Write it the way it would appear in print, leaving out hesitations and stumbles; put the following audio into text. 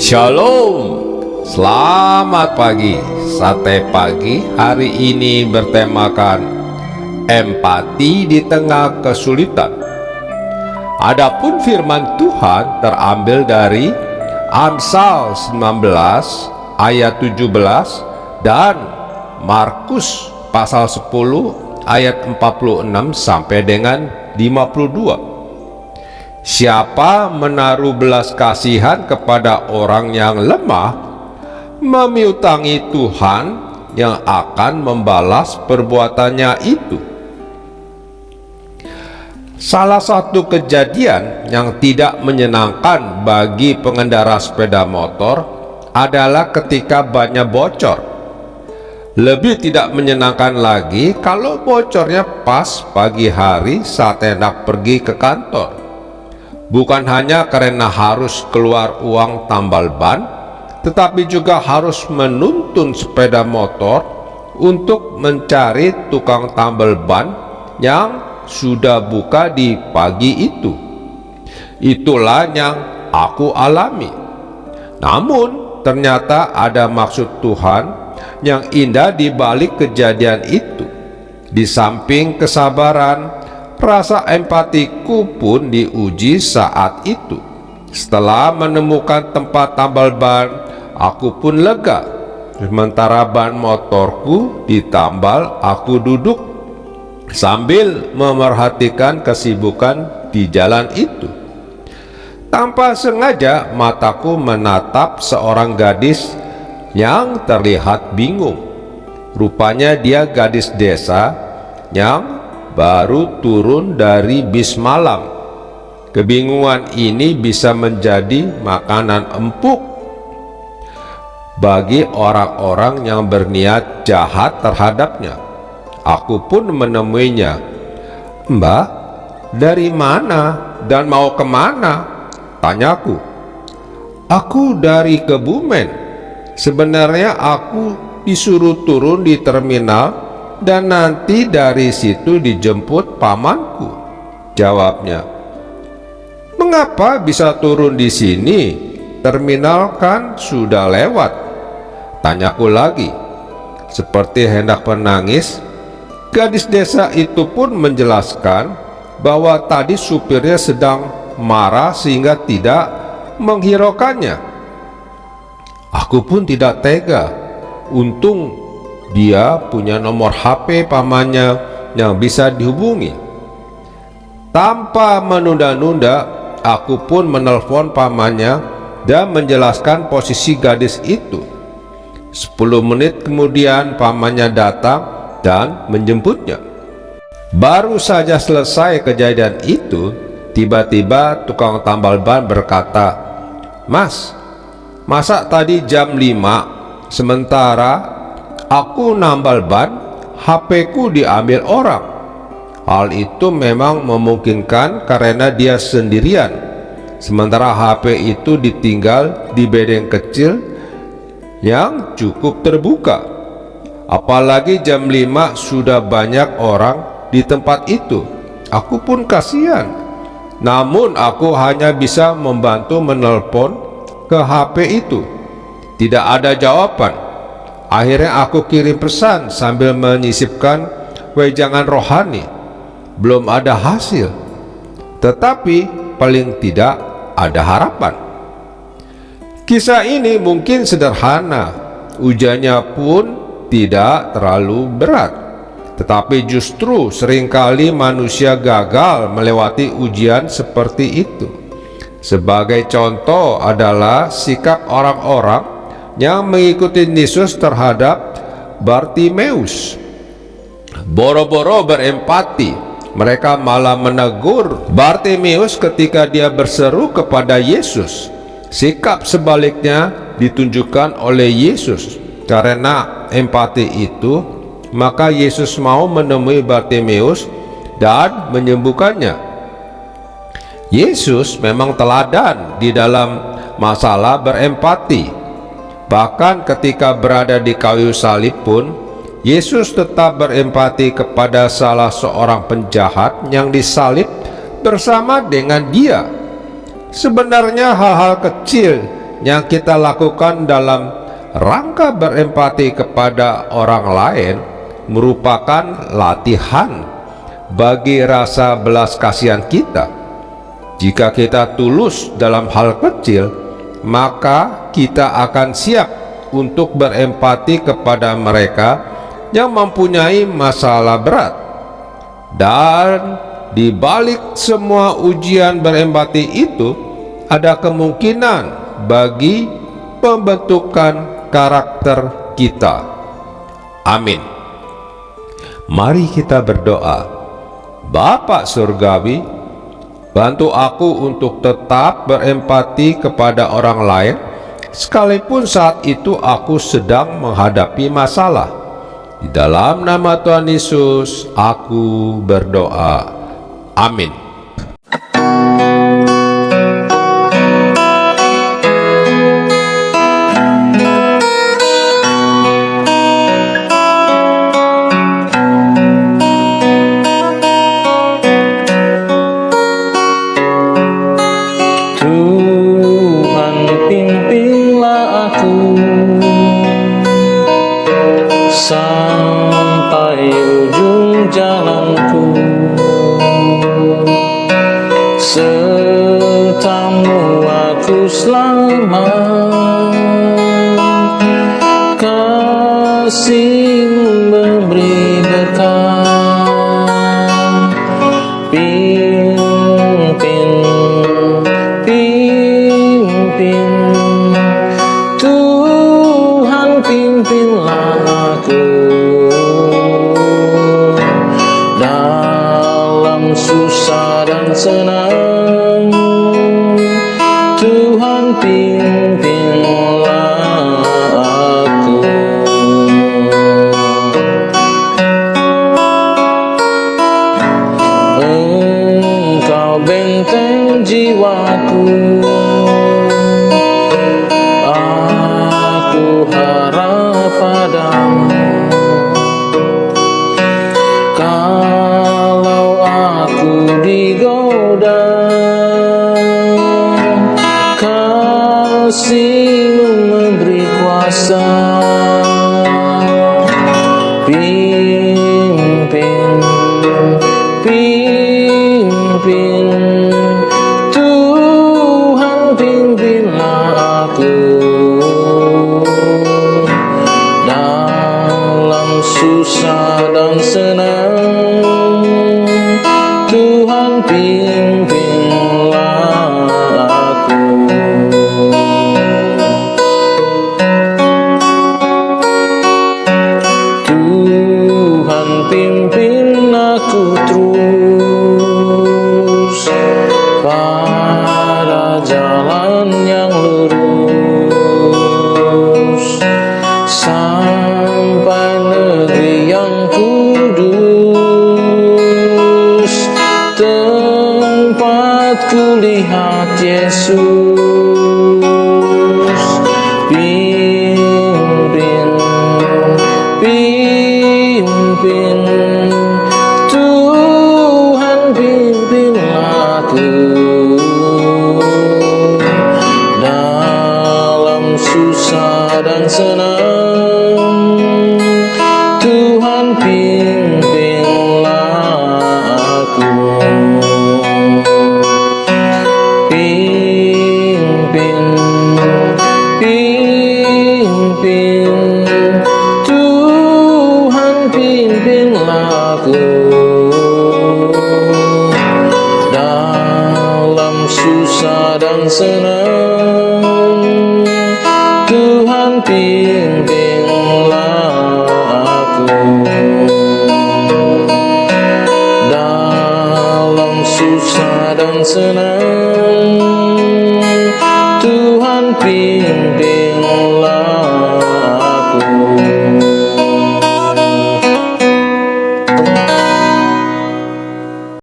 Shalom, selamat pagi. Sate pagi hari ini bertemakan empati di tengah kesulitan. Adapun firman Tuhan terambil dari Amsal 19 ayat 17 dan Markus pasal 10 ayat 46 sampai dengan 52. Siapa menaruh belas kasihan kepada orang yang lemah, memiutangi Tuhan yang akan membalas perbuatannya itu. Salah satu kejadian yang tidak menyenangkan bagi pengendara sepeda motor adalah ketika bannya bocor. Lebih tidak menyenangkan lagi kalau bocornya pas pagi hari saat hendak pergi ke kantor. Bukan hanya karena harus keluar uang tambal ban, tetapi juga harus menuntun sepeda motor untuk mencari tukang tambal ban yang sudah buka di pagi itu. Itulah yang aku alami. Namun ternyata ada maksud Tuhan yang indah di balik kejadian itu. Di samping kesabaran, rasa empatiku pun diuji saat itu. Setelah menemukan tempat tambal ban, aku pun lega. Sementara ban motorku ditambal, aku duduk sambil memerhatikan kesibukan di jalan itu. Tanpa sengaja mataku menatap seorang gadis yang terlihat bingung. Rupanya dia gadis desa yang baru turun dari bis malam. Kebingungan ini bisa menjadi makanan empuk bagi orang-orang yang berniat jahat terhadapnya. Aku pun menemuinya. "Mbak, dari mana dan mau kemana?" tanyaku. "Aku dari Kebumen. Sebenarnya aku disuruh turun di terminal dan nanti dari situ dijemput pamanku," jawabnya. "Mengapa bisa turun di sini? Terminal kan sudah lewat," tanyaku lagi. Seperti hendak menangis, gadis desa itu pun menjelaskan bahwa tadi supirnya sedang marah sehingga tidak menghiraukannya. Aku pun tidak tega. Untung dia punya nomor HP pamannya yang bisa dihubungi. Tanpa menunda-nunda, aku pun menelpon pamannya dan menjelaskan posisi gadis itu. 10 menit kemudian pamannya datang dan menjemputnya. Baru saja selesai kejadian itu, tiba-tiba tukang tambal ban berkata, "Mas, masa tadi jam 5 sementara aku nambal ban, HP ku diambil orang?" Hal itu memang memungkinkan karena dia sendirian, sementara HP itu ditinggal di bedeng kecil yang cukup terbuka. Apalagi jam 5 sudah banyak orang di tempat itu. Aku pun kasihan. Namun aku hanya bisa membantu menelpon ke HP itu. Tidak ada jawaban. Akhirnya aku kirim pesan sambil menyisipkan wejangan rohani. Belum ada hasil, tetapi paling tidak ada harapan. Kisah ini mungkin sederhana, ujiannya pun tidak terlalu berat, tetapi justru seringkali manusia gagal melewati ujian seperti itu. Sebagai contoh adalah sikap orang-orang yang mengikuti Yesus terhadap Bartimeus. Boro-boro berempati, mereka malah menegur Bartimeus ketika dia berseru kepada Yesus. Sikap sebaliknya ditunjukkan oleh Yesus. Karena empati itu, maka Yesus mau menemui Bartimeus dan menyembuhkannya. Yesus memang teladan di dalam masalah berempati. Bahkan ketika berada di kayu salib pun, Yesus tetap berempati kepada salah seorang penjahat yang disalib bersama dengan dia. Sebenarnya hal-hal kecil yang kita lakukan dalam rangka berempati kepada orang lain merupakan latihan bagi rasa belas kasihan kita. Jika kita tulus dalam hal kecil, maka kita akan siap untuk berempati kepada mereka yang mempunyai masalah berat. Dan di balik semua ujian berempati itu, ada kemungkinan bagi pembentukan karakter kita. Amin. Mari kita berdoa. Bapa Surgawi, bantu aku untuk tetap berempati kepada orang lain, sekalipun saat itu aku sedang menghadapi masalah. Di dalam nama Tuhan Yesus, aku berdoa. Amin. Tuhan, pimpinlah aku sampai ujung jalanku, sertamu aku selamat, kasih-Mu memberi berkat. Pimpin Tuhan, pimpinlah aku dalam susah dan senang. Tuhan, pimpinlah aku. Engkau benteng jiwaku, aku harap padamu. Kalau aku digoda, kasih-Mu memberi kuasa. Pimpin Tuhan, pimpinlah aku dalam susah dan senang. Tuhan, pimpinlah aku. Tuhan, pimpin aku terus pada jalan yang lurus, sampai negeri yang kudus, tempat kulihat Yesus. Pimpin Tuhan, pimpinlah aku dalam susah dan senang. Tuhan, pimpinlah aku. Pimpin Tuhan, pimpinlah aku dalam susah dan senang. Tuhan, pimpinlah aku dalam susah dan senang. Tuhan, pimpinlah